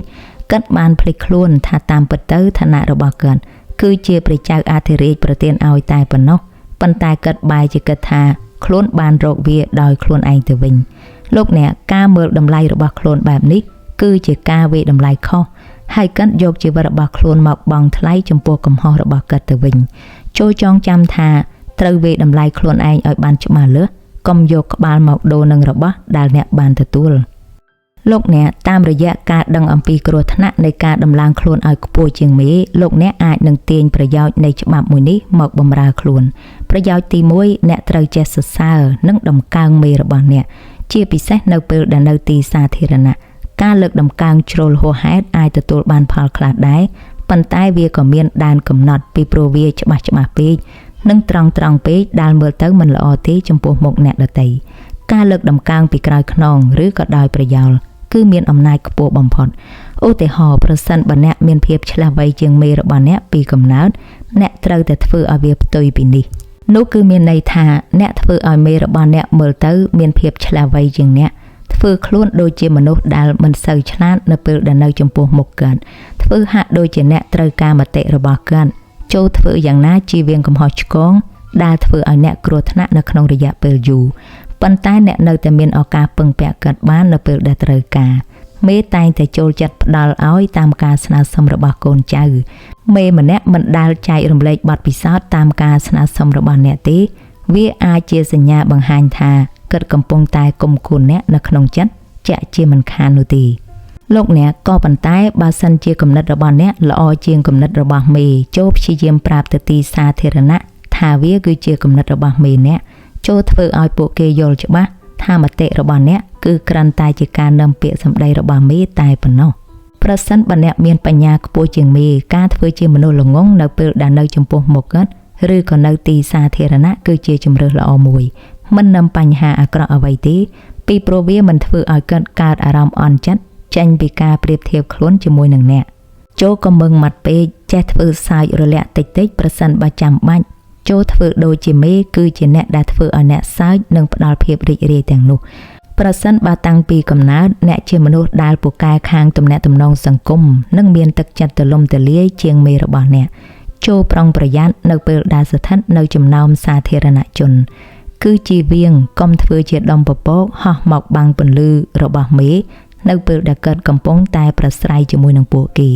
A: គាត់បានភ្លេចខ្លួនថាតាមពិតទៅឋានៈរបស់គាត់គឺជាព្រះចៅអធិរាជប្រទានឲ្យតែប៉ុណ្ណោះប៉ុន្តែគាត់បែរជាគិតថាខ្លួនបានរកវាដោយខ្លួនឯងទៅវិញលោកអ្នកការមើលតម្លៃរបស់ខ្លួនបែបនេះគឺជាការវាយតម្លៃខុសហើយគាត់យកជីវិតរបស់ខ្លួនមកបង់ថ្លៃចំពោះកំហុសរបស់គាត់ទៅវិញចូលចងចាំថាត្រូវវាយតម្លៃខ្លួនឯងឲ្យបានច្បាស់លាស់កុំយកក្បាលមកដូរនឹងរបស់ដែលអ្នកបានទទួលលោកអ្នកតាមរយៈការដឹងអំពីគ្រោះថ្នាក់នៃការដំឡើងខ្លួនឲ្យខ្ពស់ជាងមេលោកអ្នកអាចនឹងទាញប្រយោជន៍នៃច្បាប់មួយនេះមកបម្រើខ្លួនប្រយោជន៍ទី1អ្នកត្រូវចេះសរសើរនិងដំកើងមេរបស់អ្នក ជាពិសេសនៅពេលដែលនៅទីសាធារណៈការលើកដំកើងជ្រុលហួសហេតុអាចទទួលបានផលខ្លះដែរប៉ុន្តែវាក៏មានដែនកំណត់ពីព្រោះវាច្បាស់ពេកនិងត្រង់ពេកដែលមើលទៅមិនល្អទេចំពោះមុខអ្នកដទៃការលើកដំកើងពីក្រោយខ្នងឬក៏ដោយប្រយោលគឺមានអំណាចខ្ពស់បំផុតឧទាហរណ៍ប្រសិនបើអ្នកមានភាពឆ្លាស់វៃជាងមេរបស់អ្នកពីកំណើតអ្នកត្រូវតែធ្វើឲ្យវាផ្ទុយពីនេះនោះគឺមានន័យថាអ្នកធ្វើឲ្យមេរបស់អ្នកមើលទៅមានភាពឆ្លាស់វៃជាងអ្នកធ្វើខ្លួនដូចជាមនុស្សដែលមិនសូវឆ្លាតនៅពេលដែលនៅចំពោះមុខគាត់ធ្វើហាក់ដូចជាអ្នកត្រូវការមតិរបស់គាត់ចូលធ្វើយ៉ាងណាជៀសវាងកំហុសឆ្គងដែលធ្វើឲ្យអ្នកគ្រោះថ្នាក់នៅក្នុងរយៈពេលយូរប៉ុន្តែអ្នកនៅតែមានឱកាសពឹងពាក់គាត់បាននៅពេលដែលត្រូវការមេតែងតែចូលចិត្តផ្ដល់ឲ្យតាមការស្នើសុំរបស់កូនចៅមេម្នាក់មិនដែលចែករំលែកបទពិសោធន៍តាមការស្នើសុំរបស់អ្នកទេវាអាចជាសញ្ញាបង្ហាញថាគាត់កំពុងតែគុំគួនអ្នកនៅក្នុងចិត្តជាក់ជាមិនខាននោះទេលោកអ្នកក៏ប៉ុន្តែបើសិនជាគំនិតរបស់អ្នកល្អជាងគំនិតរបស់មេចូលព្យាយាមប្រាប់ទៅទីសាធារណៈថាវាគឺជាគំនិតរបស់មេអ្នកចូលធ្វើឲ្យពួកគេយល់ច្បាស់ថាមតិរបស់អ្នកគឺគ្រាន់តែជាការនាំពាក្យសម្ដីរបស់មេតែប៉ុណ្ណោះប្រសិនបើអ្នកមានបញ្ញាខ្ពស់ជាងមេការធ្វើជាមនុស្សល្ងង់នៅពេលដែលនៅចំពោះមុខគាត់ឬក៏នៅទីសាធារណៈគឺជាជម្រើសល្អមួយមិននាំបញ្ហាអាក្រក់អ្វីទេពីព្រោះវាមិនធ្វើឲ្យកើតអារម្មណ៍អន់ចិត្តចេញពីការប្រៀបធៀបខ្លួនជាមួយនឹងអ្នកចូលកុំមឹងមាត់ពេកចេះធ្វើសើចរលាក់តិចប្រសិនបើចាំបាច់ចូលធ្វើដូចជាមេគឺជាអ្នកដែលធ្វើឲ្យអ្នកសើចនិងផ្ដល់ភាពរីករាយទាំងនោះប្រសិនបើតាំងពីកំណើតអ្នកជាមនុស្សដែលពូកែខាងទំនាក់ទំនងសង្គមនិងមានទឹកចិត្តទូលំទូលាយជាងមេរបស់អ្នកចូលប្រុងប្រយ័ត្ននៅពេលដែលស្ថិតនៅចំណោមសាធារណជនគឺជៀសវាងកុំធ្វើជាដុំពពកហោះមកបាំងពន្លឺរបស់មេនៅពេលដែលកើតកំពុងតែប្រស្រ័យជាមួយនឹងពួកគេ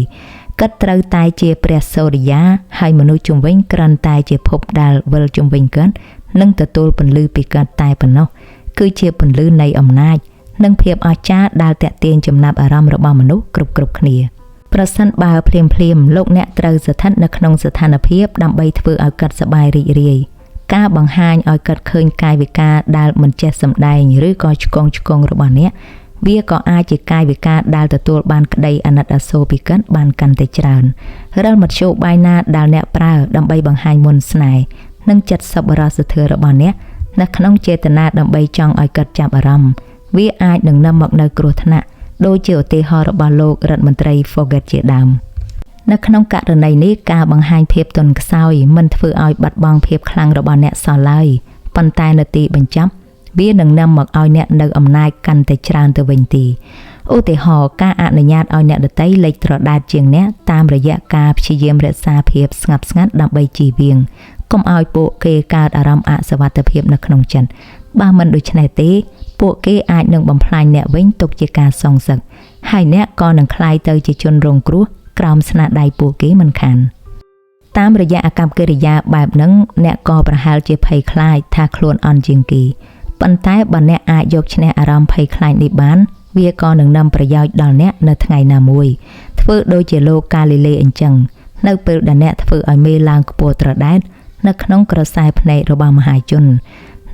A: គាត់ត្រូវតែជាព្រះសូរិយាហើយមនុស្សជុំវិញគ្រាន់តែជាភពដែលវិលជុំវិញគាត់និងទទួលពន្លឺពីគាត់តែប៉ុណ្ណោះគឺជាពន្លឺនៃអំណាចនិងភាពអស្ចារ្យដែលទាក់ទាញចំណាប់អារម្មណ៍របស់មនុស្សគ្រប់គ្នាប្រសិនបើភ្លាមលោកអ្នកត្រូវស្ថិតនៅក្នុងស្ថានភាពដើម្បីធ្វើឲ្យគាត់សប្បាយរីករាយការបង្ហាញឲ្យគាត់ឃើញកាយវិការដែលមិនចេះសម្ដែងឬក៏ឆ្កងរបស់អ្នកវាក៏អាចជាកាយវិការដែលទទួលបានក្តីអាណិតអាសូរពីគាត់បានកាន់តែច្រើនរាល់មធ្យោបាយណាដែលអ្នកប្រើដើម្បីបង្ហាញមុនស្នេហ៍និងចិត្តសប្បុរសធម៌របស់អ្នកនៅក្នុងចេតនាដើម្បីចង់ឲ្យគាត់ចាប់អារម្មណ៍វាអាចនឹងនាំមកនូវគ្រោះថ្នាក់ដូចជាឧទាហរណ៍របស់លោករដ្ឋមន្ត្រី Forget ជាដើមនៅក្នុងករណីនេះការបង្ហាញភាពទន់ខ្សោយមិនធ្វើឲ្យបាត់បង់ភាពខ្លាំងរបស់អ្នកសោះឡើយប៉ុន្តែនៅទីបញ្ចប់វានឹងនាំមកឲ្យអ្នកនៅអំណាចកាន់តែច្រើនទៅវិញទីឧទាហរណ៍ការអនុញ្ញាតឲ្យអ្នកដទៃលេចត្រដែតជាងអ្នកតាមរយៈការព្យាយាមរក្សាភាពស្ងប់ស្ងាត់ដើម្បីជៀសវាងកុំឲ្យពួកគេកើតអារម្មណ៍អសុវត្ថិភាពនៅក្នុងចិត្តបើមិនដូច្នេះទេពួកគេអាចនឹងបំផ្លាញអ្នកវិញទុកជាការសងសឹកហើយអ្នកក៏នឹងក្លាយទៅជាជនរងគ្រោះក្រោមស្នាដៃពួកគេមិនខានតាមរយៈអាកប្បកិរិយាបែបហ្នឹងអ្នកក៏ប្រហែលជាភ័យខ្លាចថាខ្លួនអន់ជាងគេប៉ុន្តែបើអ្នកអាចយកឈ្នះអារម្មណ៍ភ័យខ្លាចនេះបានវាក៏នឹងនាំប្រយោជន៍ដល់អ្នកនៅថ្ងៃណាមួយធ្វើដូចជាលោកកាលីលេអញ្ចឹងនៅពេលដែលអ្នកធ្វើឲ្យមេឡើងខ្ពស់ត្រដែតនៅក្នុងក្រសែភ្នែករបស់មហាជន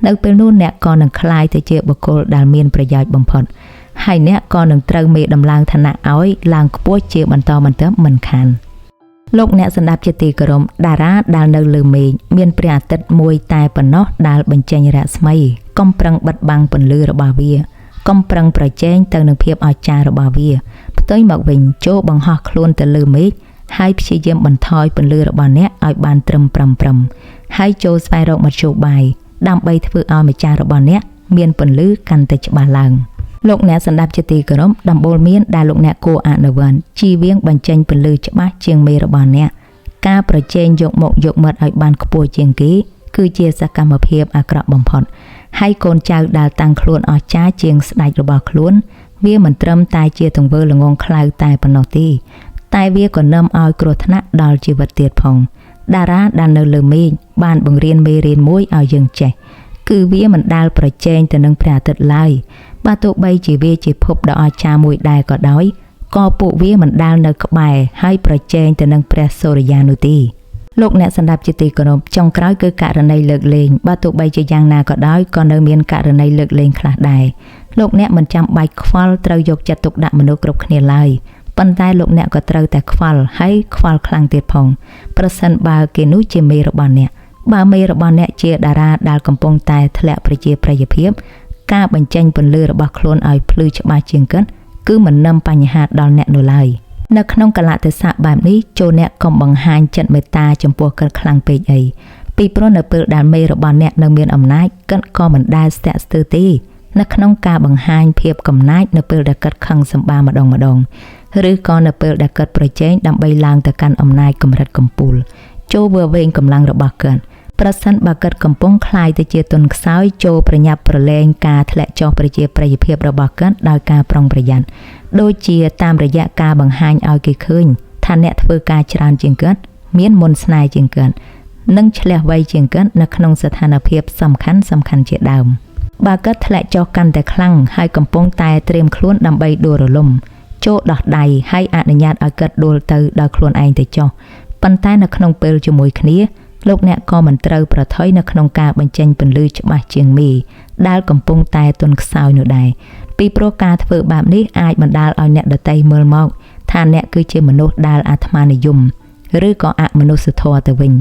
A: នៅពេលនោះអ្នកក៏នឹងក្លាយទៅជាបុគ្គលដែលមានប្រយោជន៍បំផុតហើយអ្នកក៏នឹងត្រូវមេដំឡើងឋានៈឲ្យឡើងខ្ពស់ជាបន្តបន្ទាប់មិនខានលោកអ្នកស្ដាប់ជាទីគោរពតារាដែលនៅលើមេឃមានព្រះអាទិត្យមួយតែប៉ុណ្ណោះដែលបញ្ចេញរស្មីកុំប្រឹងបិទបាំងពន្លឺរបស់វាកុំប្រឹងប្រជែងទៅនឹងភាពអស្ចារ្យរបស់វាផ្ទុយមកវិញចូលបង្ហោះខ្លួនទៅលើមេឃហើយព្យាយាមបន្ថយពន្លឺរបស់អ្នកឲ្យបានត្រឹម5ហើយចូលស្វែងរកមធ្យោបាយដើម្បីធ្វើឲ្យម្ចាស់របស់អ្នកមានពន្លឺកាន់តែច្បាស់ឡើងលោកអ្នកស្ដាប់ជាទីគោរពដំបូលមានដែលលោកអ្នកគួរអនុវត្តជៀសវាងបញ្ចេញពន្លឺច្បាស់ជាងមេរបស់អ្នកការប្រជែងយកមុខយកមាត់ឲ្យបានខ្ពស់ជាងគេគឺជាសកម្មភាពអាក្រក់បំផុតហើយកូនចៅដែលតាំងខ្លួនអស្ចារ្យជាងស្ដេចរបស់ខ្លួនវាមិនត្រឹមតែជាទង្វើល្ងងខ្លៅតែប៉ុណ្ណោះទេតែវាក៏នាំឲ្យគ្រោះថ្នាក់ដល់ជីវិតទៀតផងតារាដែលនៅលើមេឃបានបង្រៀនមេរៀនមួយឲ្យយើងចេះគឺវាមិនដែលប្រជែងទៅនឹងព្រះអាទិត្យឡើយបើទោះបីជាវាជាភពដ៏អស្ចារ្យមួយដែរក៏ដោយក៏ពួកវាមិនដែលនៅក្បែរហើយប្រជែងទៅនឹងព្រះសូរិយានោះទេ លោកអ្នកសម្រាប់ជាទីគោរពចុងក្រោយគឺករណីលើកលែងបើទោះបីជាយ៉ាងណាក៏ដោយក៏នៅមានករណីលើកលែងខ្លះដែរលោកអ្នកមិនចាំបាច់ខ្វល់ត្រូវយកចិត្តទុកដាក់មនុស្សគ្រប់គ្នាឡើយប៉ុន្តែលោកអ្នកក៏ត្រូវតែខ្វល់ហើយខ្វល់ខ្លាំងទៀតផងប្រសិនបើគេនោះជាមេរបស់អ្នកបើមេរបស់អ្នកជាតារាដែលកំពុងតែធ្លាក់ប្រជាប្រិយភាពការបញ្ចេញពន្លឺរបស់ខ្លួនឲ្យភ្លឺច្បាស់ជាងកិនគឺមិននឹមបញ្ហាដល់អ្នកនោះឡើយនៅក្នុងកលៈទេសៈបែបនេះចូលអ្នកកុំបង្ហាញចិត្តមេត្តាចំពោះកិនខ្លាំងពេកអីពីព្រោះនៅពេលដែលមេរបស់អ្នកនៅមានអំណាចកិនក៏មិនដែលស្ទាក់ស្ទើរទេនៅក្នុងការបង្ហាញភាពកំណាចនៅពេលដែលកិនខឹងសម្បាម្ដងឬក៏នៅពេលដែលកិនប្រជែងដើម្បីឡើងទៅកាន់អំណាចកម្រិតកំពូលចូលវាវែងកម្លាំងរបស់កិនប្រសិនបើកិនកំពុងคล้ายទៅជាទុនខ្សោយចូលប្រញាប់ប្រឡែងការធ្លាក់ចុះប្រជាប្រិយភាពរបស់កិនដោយការប្រុងប្រយ័ត្នដូចជាតាមរយៈការបង្ហាញឲ្យគេឃើញថាអ្នកធ្វើការច្រើនជាងកិនមានមន្តស្នេហ៍ជាងកិននិងឆ្លះវៃជាងកិននៅក្នុងស្ថានភាពសំខាន់ជាដើមបើកិនធ្លាក់ចុះកាន់តែខ្លាំងហើយកំពុងតែត្រៀមខ្លួនដើម្បីដួលរលំចូលដោះដៃហើយអនុញ្ញាតឲ្យកិនដួលទៅដោយខ្លួនឯងទៅចុះប៉ុន្តែនៅក្នុងពេលជាមួយគ្នាលោកអ្នកក៏មិនត្រូវប្រថុយនៅក្នុងការបញ្ចេញពន្លឺច្បាស់ជាងមេដែលកំពុងតែទន់ខ្សោយនោះដែរពីព្រោះការធ្វើបែបនេះអាចបណ្ដាលឲ្យអ្នកដទៃមើលមកថាអ្នកគឺជាមនុស្សដែលអាត្មានិយមឬក៏អមនុស្សធម៌ទៅវិញ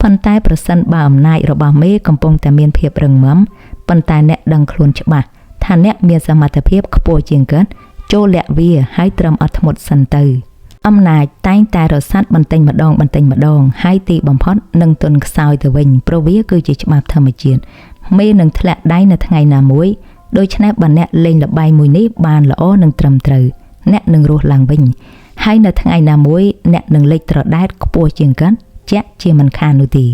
A: ប៉ុន្តែប្រសិនបើអំណាចរបស់មេកំពុងតែមានភាពរឹងមាំប៉ុន្តែអ្នកដឹងខ្លួនច្បាស់ថាអ្នកមានសមត្ថភាពខ្ពស់ជាងកិនចូលលាក់វាហើយត្រឹមអត់ធ្មត់សិនទៅអំណាចតែងតែរសាត់បន្តិចម្ដងហើយទីបំផុតនឹងទន់ខ្សោយទៅវិញព្រោះវាគឺជាច្បាប់ធម្មជាតិមេនឹងធ្លាក់ដៃនៅថ្ងៃណាមួយដូច្នេះបើអ្នកលេងល្បែងមួយនេះបានល្អនិងត្រឹមត្រូវអ្នកនឹងរស់ឡើងវិញហើយនៅថ្ងៃណាមួយអ្នកនឹងលេចត្រដែតខ្ពស់ជាងកិនជាក់ជាមិនខាននោះទេ